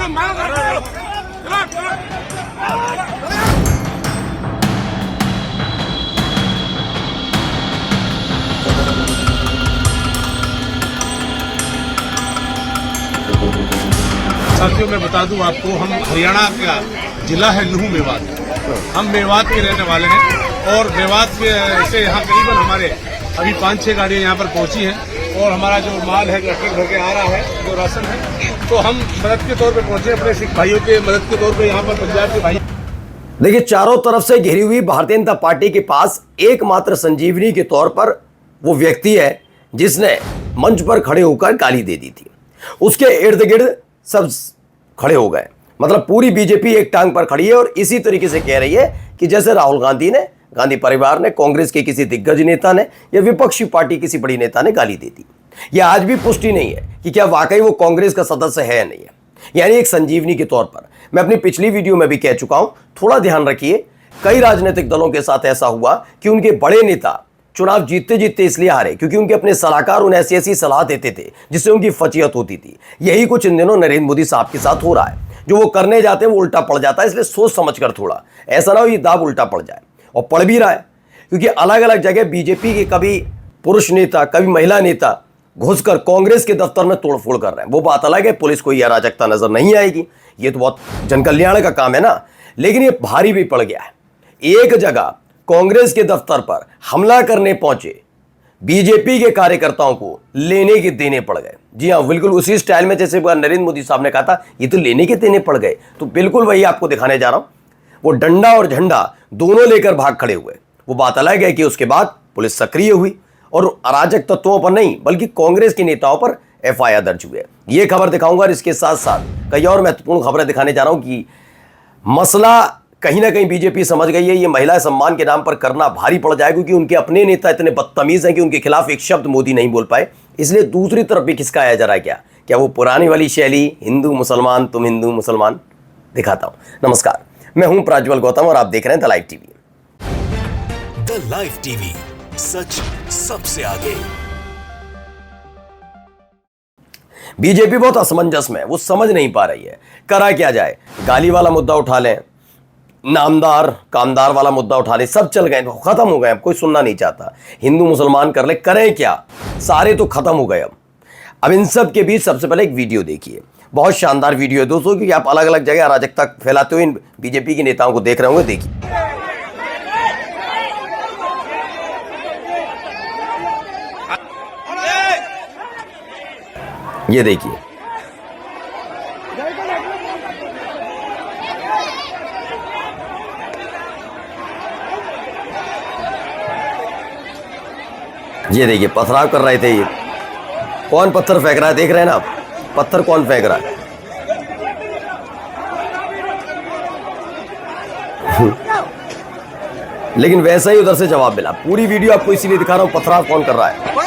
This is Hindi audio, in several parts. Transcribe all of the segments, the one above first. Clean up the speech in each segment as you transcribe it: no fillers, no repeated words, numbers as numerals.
साथियों मैं बता दूं आपको, हम हरियाणा का जिला है नूह मेवात। हम मेवात के रहने वाले हैं और मेवात से यहाँ करीबन हमारे अभी 5-6 गाड़ियाँ यहाँ पर पहुँची हैं और हमारा जो माल है ट्रक भर के आ रहा है, जो राशन है, तो हम मदद के तौर पे पहुँचे अपने सिख भाइयों के मदद के तौर पे यहाँ पर पंजाब के भाई। देखिए, चारों तरफ से घिरी हुई भारतीय जनता पार्टी के पास एकमात्र संजीवनी के तौर पर वो व्यक्ति है जिसने मंच पर खड़े होकर गाली दे दी थी। उसके इर्द गिर्द सब खड़े हो गए, मतलब पूरी बीजेपी एक टांग पर खड़ी है और इसी तरीके से कह रही है कि जैसे राहुल गांधी ने, गांधी परिवार ने, कांग्रेस के किसी दिग्गज नेता ने या विपक्षी पार्टी किसी बड़ी नेता ने गाली दे दी। यह आज भी पुष्टि नहीं है कि क्या वाकई वो कांग्रेस का सदस्य है या नहीं है, यानी एक संजीवनी के तौर पर। मैं अपनी पिछली वीडियो में भी कह चुका हूं, थोड़ा ध्यान रखिए, कई राजनीतिक दलों के साथ ऐसा हुआ कि उनके बड़े नेता चुनाव जीतते जीतते इसलिए हारे क्योंकि उनके अपने सलाहकार उन्हें ऐसी ऐसी सलाह देते थे जिससे उनकी फजीहत होती थी। यही कुछ इन दिनों नरेंद्र मोदी साहब के साथ हो रहा है। जो वो करने जाते हैं वो उल्टा पड़ जाता है, इसलिए सोच समझकर थोड़ा, ऐसा ना हो ये दाव उल्टा पड़ जाए। और पड़ भी रहा है क्योंकि अलग अलग जगह बीजेपी के कभी पुरुष नेता, कभी महिला नेता घुसकर कांग्रेस के दफ्तर में तोड़फोड़ कर रहे हैं। वो बात अलग है, पुलिस को यह अराजकता नजर नहीं आएगी, ये तो बहुत जनकल्याण का काम है ना। लेकिन ये भारी भी पड़ गया है। एक जगह कांग्रेस के दफ्तर पर हमला करने पहुंचे बीजेपी के कार्यकर्ताओं को लेने के देने पड़ गए। जी हां, बिल्कुल उसी स्टाइल में जैसे नरेंद्र मोदी साहब ने कहा था ये तो लेने के देने पड़ गए, तो बिल्कुल वही आपको दिखाने जा रहा हूं। वो डंडा और झंडा दोनों लेकर भाग खड़े हुए। वो बात अलग है कि उसके बाद पुलिस सक्रिय हुई और अराजक तत्वों पर नहीं बल्कि कांग्रेस के नेताओं पर एफआईआर दर्ज हुए। ये खबर दिखाऊंगा और इसके साथ साथ कई और महत्वपूर्ण खबरें दिखाने जा रहा हूं कि मसला कहीं ना कहीं बीजेपी समझ गई है ये महिला सम्मान के नाम पर करना भारी पड़ जाएगा क्योंकि उनके अपने नेता इतने बदतमीज हैं कि उनके खिलाफ एक शब्द मोदी नहीं बोल पाए। इसलिए दूसरी तरफ भी किसका आया जा रहा है, क्या वो पुरानी वाली शैली हिंदू मुसलमान तुम हिंदू मुसलमान, दिखाता हूं। नमस्कार, मैं हूं प्रज्वल गौतम और आप देख रहे हैं the live TV. The live TV, सच सबसे आगे। बीजेपी बहुत असमंजस में है, वो समझ नहीं पा रही है करा क्या जाए। गाली वाला मुद्दा उठा लें, नामदार कामदार वाला मुद्दा उठा ले, सब चल गए, खत्म हो गए, अब कोई सुनना नहीं चाहता। हिंदू मुसलमान कर ले, करें क्या, सारे तो खत्म हो गए। अब इन सब के बीच सबसे पहले एक वीडियो देखिए, बहुत शानदार वीडियो है दोस्तों, क्योंकि आप अलग अलग जगह अराजकता फैलाते हुए इन बीजेपी के नेताओं को देख रहे होंगे। देखिए ये देखिए, ये देखिए पथराव कर रहे थे। ये कौन पत्थर फेंक रहा है, देख रहे हैं ना आप, पत्थर कौन फेंक रहा है। लेकिन वैसा ही उधर से जवाब मिला। पूरी वीडियो आपको इसीलिए दिखा रहा हूं, पथराव कौन कर रहा है।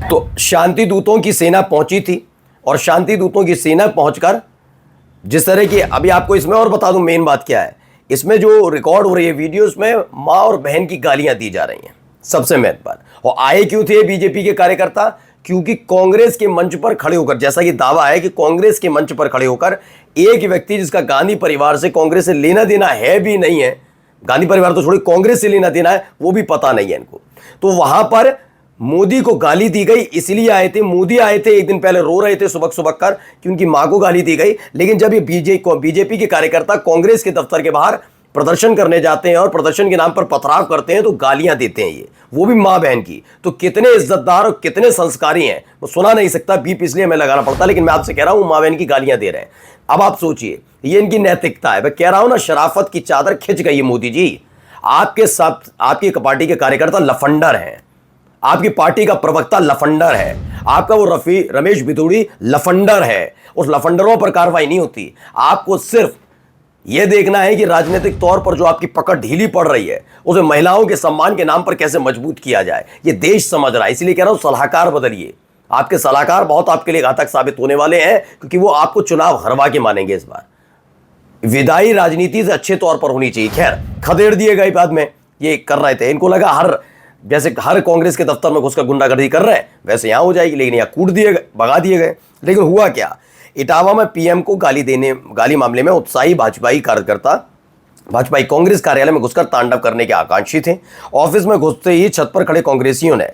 तो शांति दूतों की सेना पहुंची थी और शांति दूतों की सेना पहुंचकर जिस तरह की, अभी आपको इसमें और बता दूं मेन बात क्या है, इसमें जो रिकॉर्ड हो रही है वीडियोस में माँ और बहन की गालियां दी जा रही हैं सबसे महत्व पर। और आए क्यों थे बीजेपी के कार्यकर्ता, क्योंकि कांग्रेस के मंच पर खड़े होकर, जैसा कि दावा है कि कांग्रेस के मंच पर खड़े होकर एक व्यक्ति जिसका गांधी परिवार से कांग्रेस से लेना देना है भी नहीं है, गांधी परिवार तो छोड़िए कांग्रेस से लेना देना है वो भी पता नहीं है इनको, तो वहां पर मोदी को गाली दी गई। इसलिए आए थे, मोदी आए थे, एक दिन पहले रो रहे थे सुबह सुबह कर कि उनकी मां को गाली दी गई। लेकिन जब ये बीजेपी के कार्यकर्ता कांग्रेस के दफ्तर के बाहर प्रदर्शन करने जाते हैं और प्रदर्शन के नाम पर पथराव करते हैं तो गालियां देते हैं, ये वो भी मां बहन की, तो कितने इज्जतदार और कितने संस्कारी हैं वो सुना नहीं सकता, बीप इसलिए हमें लगाना पड़ता। लेकिन मैं आपसे कह रहा हूं मां बहन की गालियां दे रहे हैं। अब आप सोचिए, ये इनकी नैतिकता है। मैं कह रहा हूं ना, शराफत की चादर खिंच गई है मोदी जी। आपके साथ आपकी पार्टी के कार्यकर्ता लफंडर हैं, आपकी पार्टी का प्रवक्ता लफंडर है, आपका वो रमेश बिधूड़ी लफंडर है। उस लफंडरों पर कार्रवाई नहीं होती। आपको सिर्फ यह देखना है कि राजनीतिक तौर पर जो आपकी पकड़ ढीली पड़ रही है उसे महिलाओं के सम्मान के नाम पर कैसे मजबूत किया जाए, ये देश समझ रहा है। इसलिए कह रहा हूं सलाहकार बदलिए। आपके सलाहकार बहुत आपके लिए घातक साबित होने वाले हैं क्योंकि वो आपको चुनाव हरवा के मानेंगे। इस बार विदाई राजनीति से अच्छे तौर पर होनी चाहिए। खैर, खदेड़ दिए गए बाद में ये कर रहे थे, इनको लगा हर जैसे हर कांग्रेस के दफ्तर में घुसकर गुंडागर्दी कर रहे हैं वैसे यहां हो जाएगी, लेकिन यहां कूट दिए गए, भगा दिए गए। लेकिन हुआ क्या, इटावा में पीएम को गाली मामले में उत्साही भाजपाई कार्यकर्ता भाजपाई कांग्रेस कार्यालय में घुसकर तांडव करने के आकांक्षी थे। ऑफिस में घुसते ही छत पर खड़े कांग्रेसियों ने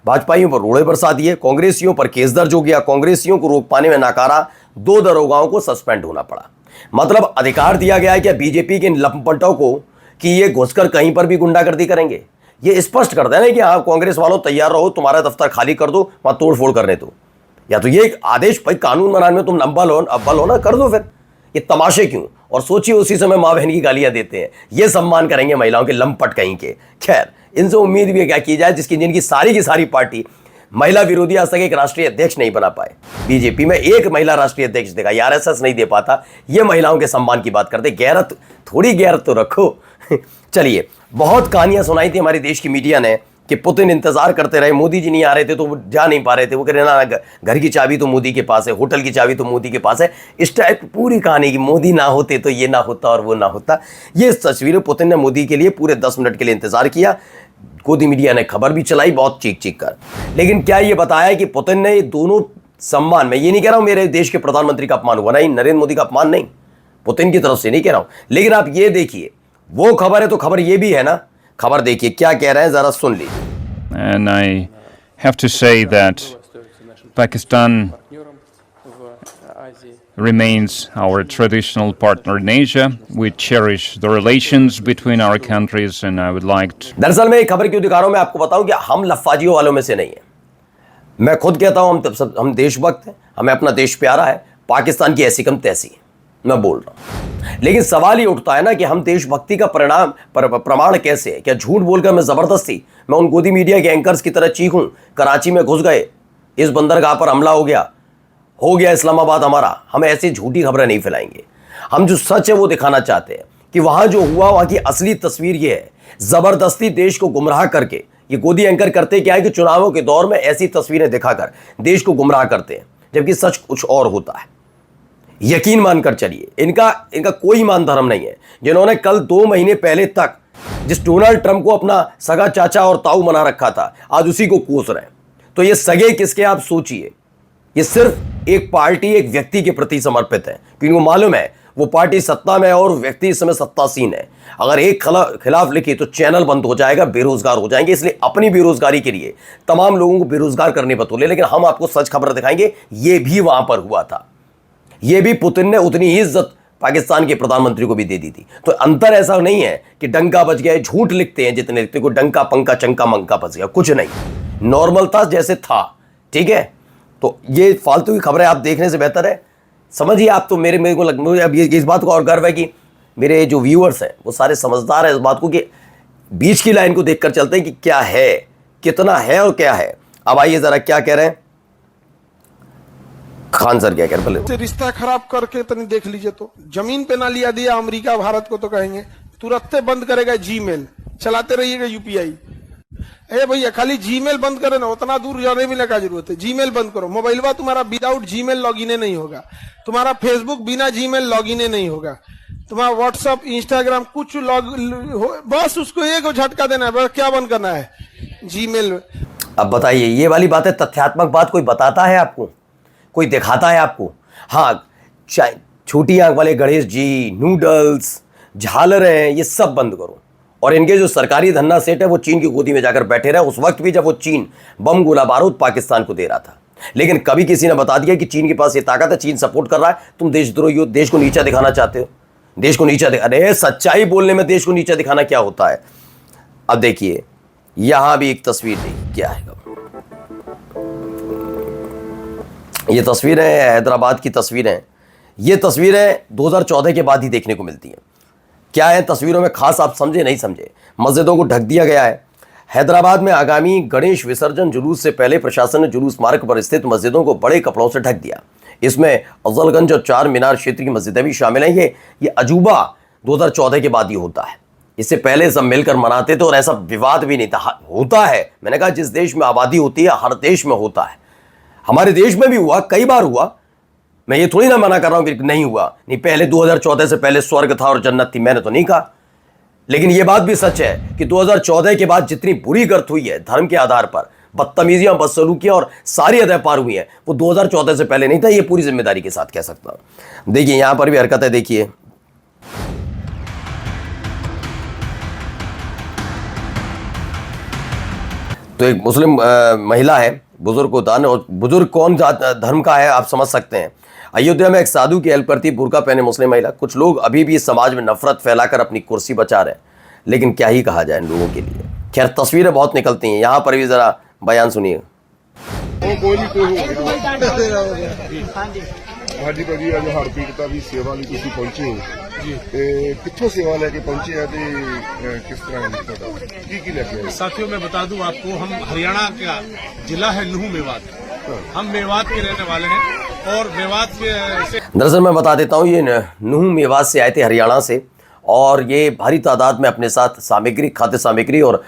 भाजपाइयों पर रोड़े बरसा दिए। कांग्रेसियों पर केस दर्ज हो गया। कांग्रेसियों को रोक पाने में नाकारा 2 दरोगाओं को सस्पेंड होना पड़ा। मतलब अधिकार दिया गया है क्या बीजेपी के लंपटों को कि ये घुसकर कहीं पर भी गुंडागर्दी करेंगे। ये स्पष्ट कर देना कि हाँ कांग्रेस वालों तैयार रहो, तुम्हारा दफ्तर खाली कर दो, वहां तोड़फोड़ करने दो, या तो ये आदेश भाई कानून बनाने में तुम अव्वल हो ना, कर दो फिर। ये तमाशे क्यों। और सोचिए उसी समय माँ बहन की गालियां देते हैं, ये सम्मान करेंगे महिलाओं के लंपट कहीं के। खैर इनसे उम्मीद भी क्या की जाए जिनकी सारी की सारी पार्टी महिला विरोधी आज तक एक राष्ट्रीय अध्यक्ष नहीं बना पाए। बीजेपी में एक महिला राष्ट्रीय अध्यक्ष देगा, आरएसएस नहीं दे पाता। ये महिलाओं के सम्मान की बात करते, गैरत थोड़ी गैरत तो रखो। चलिए, बहुत कहानियां सुनाई थी हमारे देश की मीडिया ने कि पुतिन इंतजार करते रहे, मोदी जी नहीं आ रहे थे तो वो जा नहीं पा रहे थे। वो कह रहे ना घर की चाबी तो मोदी के पास है, होटल की चाबी तो मोदी के पास है। इस टाइप पूरी कहानी की मोदी ना होते तो ये ना होता और वो ना होता। ये तस्वीरें पुतिन ने मोदी के लिए पूरे 10 मिनट के लिए इंतजार किया। गोदी मीडिया ने खबर भी चलाई बहुत चीख कर। लेकिन क्या ये बताया कि पुतिन ने ये दोनों सम्मान, मैं ये नहीं कह रहा हूं मेरे देश के प्रधानमंत्री का अपमान हुआ, नहीं, नरेंद्र मोदी का अपमान नहीं, पुतिन की तरफ से नहीं कह रहा हूं। लेकिन आप ये देखिए, वो खबर है तो खबर ये भी है ना। खबर देखिए क्या कह रहे हैं, जरा सुन लीजिए। And I have to say that Pakistan remains our traditional partner in Asia. We cherish the relations between our countries and I would like to... दरअसल मैं ये खबर क्यों दिखा रहा हूं, मैं आपको बताऊं कि हम लफ्फाजियों वालों में से नहीं है। मैं खुद कहता हूं हम देशभक्त हैं, हमें अपना देश प्यारा है। पाकिस्तान की ऐसी कम तैसी मैं बोल रहा हूं। लेकिन सवाल ये उठता है ना कि हम देशभक्ति का प्रमाण कैसे है। क्या झूठ बोलकर मैं जबरदस्ती मैं उन गोदी मीडिया के एंकर्स की तरह चीखूं, कराची में घुस गए, इस बंदरगाह पर हमला हो गया इस्लामाबाद हमारा। हम ऐसी झूठी खबरें नहीं फैलाएंगे। हम जो सच है वो दिखाना चाहते हैं कि वहां जो हुआ वहां की असली तस्वीर ये है। जबरदस्ती देश को गुमराह करके ये गोदी एंकर करते क्या है कि चुनावों के दौर में ऐसी तस्वीरें दिखाकर देश को गुमराह करते हैं, जबकि सच कुछ और होता है। यकीन मानकर चलिए, इनका कोई ईमान धर्म नहीं है। जिन्होंने कल 2 महीने पहले तक जिस डोनाल्ड ट्रंप को अपना सगा चाचा और ताऊ बना रखा था, आज उसी को कोस रहे हैं। तो ये सगे किसके, आप सोचिए। ये सिर्फ एक पार्टी, एक व्यक्ति के प्रति समर्पित है, क्योंकि वो मालूम है वो पार्टी सत्ता में है और व्यक्ति इस समय सत्तासीन है। अगर एक खिलाफ लिखी तो चैनल बंद हो जाएगा, बेरोजगार हो जाएंगे। इसलिए अपनी बेरोजगारी के लिए तमाम लोगों को बेरोजगार करने पर तोले। लेकिन हम आपको सच खबर दिखाएंगे, ये भी वहां पर हुआ था। ये भी पुतिन ने उतनी ही इज्जत पाकिस्तान के प्रधानमंत्री को भी दे दी थी। तो अंतर ऐसा नहीं है कि डंका बज गया, झूठ लिखते हैं जितने लिखते को, डंका पंका चंका मंका बज गया, कुछ नहीं, नॉर्मल था जैसे था। ठीक है, तो ये फालतू की खबरें आप देखने से बेहतर है समझिए आप। तो मेरे को अब इस बात को और गर्व है कि मेरे जो व्यूअर्स हैं वो सारे समझदार हैं इस बात को कि बीच की लाइन को देखकर चलते हैं कि क्या है, कितना है और क्या है। अब आइए जरा क्या कह रहे हैं खान सर, क्या कह रहे हैं। रिश्ता खराब करके तनी देख लीजिए, तो जमीन पे ना लिया दिया अमेरिका भारत को तो कहेंगे तुरंत बंद करेगा जीमेल, चलाते रहिएगा यूपीआई। ए भैया खाली जीमेल बंद करे ना, उतना दूर जाने में क्या जरूरत है। जीमेल बंद करो, मोबाइल बा तुम्हारा विदाउट जीमेल लॉगिन नहीं होगा, तुम्हारा फेसबुक बिना जीमेल लॉगिन नहीं होगा, तुम्हारा व्हाट्सअप इंस्टाग्राम कुछ बस उसको एक झटका देना है। क्या बंद करना है, जीमेल। अब बताइए, ये वाली बात है तथ्यात्मक बात कोई बताता है आपको, कोई दिखाता है आपको? हाँ, छोटी आंख वाले गणेश जी, नूडल्स, झालरें, ये सब बंद करो। और इनके जो सरकारी धन्ना सेठ है वो चीन की गोदी में जाकर बैठे रहे, उस वक्त भी जब वो चीन बम गोला बारूद पाकिस्तान को दे रहा था। लेकिन कभी किसी ने बता दिया कि चीन के पास ये ताकत है, चीन सपोर्ट कर रहा है, तुम देशद्रोही हो, देश को नीचा दिखाना चाहते हो, देश को नीचा अरे सच्चाई बोलने में देश को नीचा दिखाना क्या होता है। अब देखिए यहां भी एक तस्वीर देखिए क्या है। ये तस्वीरें हैदराबाद की तस्वीरें, ये तस्वीरें 2014 के बाद ही देखने को मिलती हैं। क्या है तस्वीरों में खास, आप समझे नहीं समझे। मस्जिदों को ढक दिया गया है। हैदराबाद में आगामी गणेश विसर्जन जुलूस से पहले प्रशासन ने जुलूस मार्ग पर स्थित मस्जिदों को बड़े कपड़ों से ढक दिया। इसमें अफजलगंज और 4 मीनार क्षेत्र की मस्जिदें भी शामिल हैं। ये अजूबा 2014 के बाद ही होता है, इससे पहले सब मिलकर मनाते थे और ऐसा विवाद भी नहीं था। होता है, मैंने कहा जिस देश में आबादी होती है हर देश में होता है। हमारे देश में भी हुआ, कई बार हुआ, मैं ये थोड़ी ना मना कर रहा हूं कि नहीं हुआ। नहीं, पहले 2014 से पहले स्वर्ग था और जन्नत थी, मैंने तो नहीं कहा। लेकिन यह बात भी सच है कि 2014 के बाद जितनी बुरी गर्त हुई है धर्म के आधार पर, बदतमीजियां, बदसलूकियां और सारी हदें पार हुई हैं, वो 2014 से पहले नहीं था। ये पूरी जिम्मेदारी के साथ कह सकता हूं। देखिए यहां पर भी हरकतें देखिए। तो एक मुस्लिम महिला है, बुजुर्ग को दान, और बुजुर्ग कौन धर्म का है आप समझ सकते हैं। अयोध्या में एक साधु की हेल्प करती बुर्का पहने मुस्लिम महिला। कुछ लोग अभी भी इस समाज में नफरत फैलाकर अपनी कुर्सी बचा रहे हैं, लेकिन क्या ही कहा जाए इन लोगों के लिए। खैर तस्वीरें बहुत निकलती हैं, यहाँ पर भी जरा बयान सुनिए। ਹਾਂਜੀ ਭਾਜੀ ਅੱਜ ਹੜ੍ਹ ਪੀੜਤਾਂ ਦੀ ਸੇਵਾ ਲਈ ਤੁਸੀਂ ਪਹੁੰਚੇ ਹੋ ਜੀ ਤੇ ਕਿੱਥੋਂ ਸੇਵਾ ਲੈ ਕੇ ਪਹੁੰਚੇ ਆ ਤੇ ਕਿਸ ਤਰ੍ਹਾਂ ਤੁਹਾਡਾ ਕੀ ਲੈ ਕੇ ਆਏ? साथियों मैं बता दूं आपको, हम हरियाणा का जिला है नूह मेवात, हम मेवात के रहने वाले हैं और मेवात से दरअसल मैं बता देता हूँ, ये नूह मेवात से आए थे, हरियाणा से, और ये भारी तादाद में अपने साथ सामग्री, खाद्य सामग्री और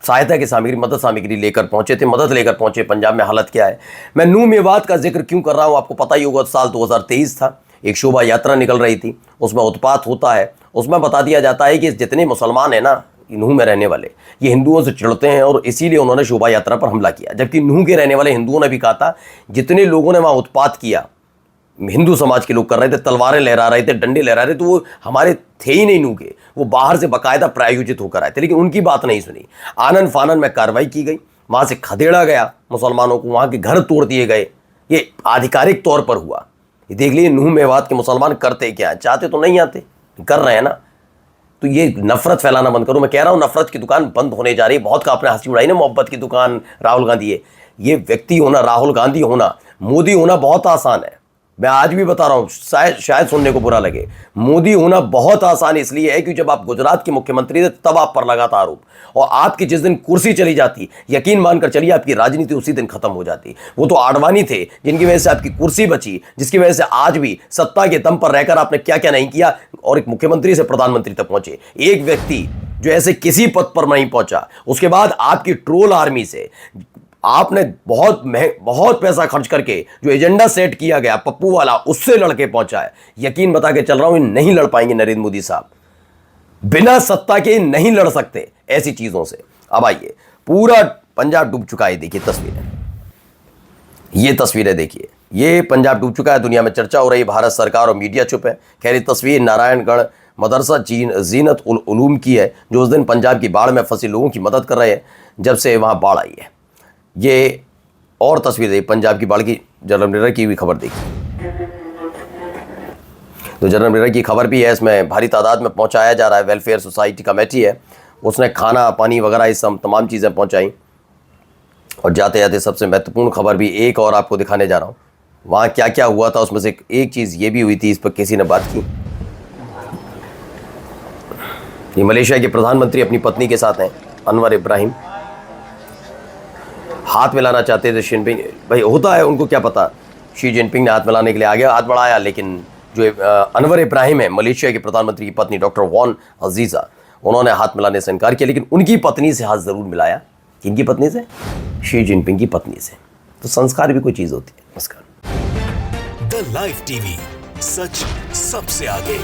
सहायता की सामग्री, मदद सामग्री लेकर पहुंचे थे, मदद लेकर पहुंचे। पंजाब में हालत क्या है। मैं नूह मेवात का जिक्र क्यों कर रहा हूं, आपको पता ही होगा, साल 2023 था, एक शोभा यात्रा निकल रही थी, उसमें उत्पात होता है। उसमें बता दिया जाता है कि जितने मुसलमान हैं ना नूह में रहने वाले, ये हिंदुओं से चिढ़ते हैं और इसीलिए उन्होंने शोभा यात्रा पर हमला किया। जबकि नूह के रहने वाले हिंदुओं ने भी कहा था, जितने लोगों ने वहाँ उत्पात किया, हिंदू समाज के लोग कर रहे थे, तलवारें लहरा रहे थे, डंडे लहरा रहे थे, तो वो हमारे थे ही नहीं नूह के, वो बाहर से बाकायदा प्रायोजित होकर आए थे, लेकिन उनकी बात नहीं सुनी। आनन फानन में कार्रवाई की गई, वहाँ से खदेड़ा गया मुसलमानों को, वहाँ के घर तोड़ दिए गए। ये आधिकारिक तौर पर हुआ। ये देख लीजिए नूह मेवात के मुसलमान करते क्या, चाहते तो नहीं आते, कर रहे हैं ना। तो ये नफरत फैलाना बंद करो। मैं कह रहा हूँ नफरत की दुकान बंद होने जा रही है। बहुत का आपने हंसी उड़ाई ना, मोहब्बत की दुकान राहुल गांधी है। ये व्यक्ति होना, राहुल गांधी होना, मोदी होना बहुत आसान है। मैं आज भी बता रहा हूँ, शायद सुनने को बुरा लगे, मोदी होना बहुत आसान इसलिए है कि जब आप गुजरात के मुख्यमंत्री थे तब आप पर लगा था आरोप, और आपकी जिस दिन कुर्सी चली जाती, यकीन मानकर चलिए आपकी राजनीति उसी दिन खत्म हो जाती। वो तो आडवाणी थे जिनकी वजह से आपकी कुर्सी बची, जिसकी वजह से आज भी सत्ता के दम पर रहकर आपने क्या क्या नहीं किया, और एक मुख्यमंत्री से प्रधानमंत्री तक पहुंचे। एक व्यक्ति जो ऐसे किसी पद पर नहीं पहुंचा, उसके बाद आपकी ट्रोल आर्मी से आपने बहुत पैसा खर्च करके जो एजेंडा सेट किया गया पप्पू वाला, उससे लड़के पहुंचा है। यकीन बता के चल रहा हूं, नहीं लड़ पाएंगे नरेंद्र मोदी साहब, बिना सत्ता के नहीं लड़ सकते ऐसी चीजों से। अब आइए, पूरा पंजाब डूब चुका है। देखिए तस्वीरें, ये तस्वीरें देखिए, ये पंजाब डूब चुका है, दुनिया में चर्चा हो रही है, भारत सरकार और मीडिया चुप है। खैर ये तस्वीर नारायणगढ़ मदरसा जीनत उल उलूम की है, जो उस दिन पंजाब की बाढ़ में फंसे लोगों की मदद कर रहे हैं जब से वहां बाढ़ आई है। ये और तस्वीर देखिए, पंजाब की बाढ़ की जनरल मिरर की हुई खबर देखिए। तो जनरल मिरर की खबर भी है, इसमें भारी तादाद में पहुंचाया जा रहा है। वेलफेयर सोसाइटी कमेटी है, उसने खाना पानी वगैरह ये सब तमाम चीज़ें पहुंचाई। और जाते जाते सबसे महत्वपूर्ण खबर भी एक और आपको दिखाने जा रहा हूँ। वहाँ क्या क्या हुआ था उसमें से एक चीज़ ये भी हुई थी, इस पर किसी ने बात की। ये मलेशिया के प्रधानमंत्री अपनी पत्नी के साथ हैं, अनवर इब्राहिम, हाथ मिलाना चाहते थे जिनपिंग, भाई होता है उनको क्या पता, शी जिनपिंग ने हाथ मिलाने के लिए आगे हाथ बढ़ाया, लेकिन जो अनवर इब्राहिम है मलेशिया के प्रधानमंत्री की पत्नी डॉक्टर वॉन अजीज़ा, उन्होंने हाथ मिलाने से इनकार किया, लेकिन उनकी पत्नी से हाथ ज़रूर मिलाया। किनकी पत्नी से? शी जिनपिंग की पत्नी से। तो संस्कार भी कोई चीज़ होती है। नमस्कार। द लाइव टीवी, सच सबसे आगे।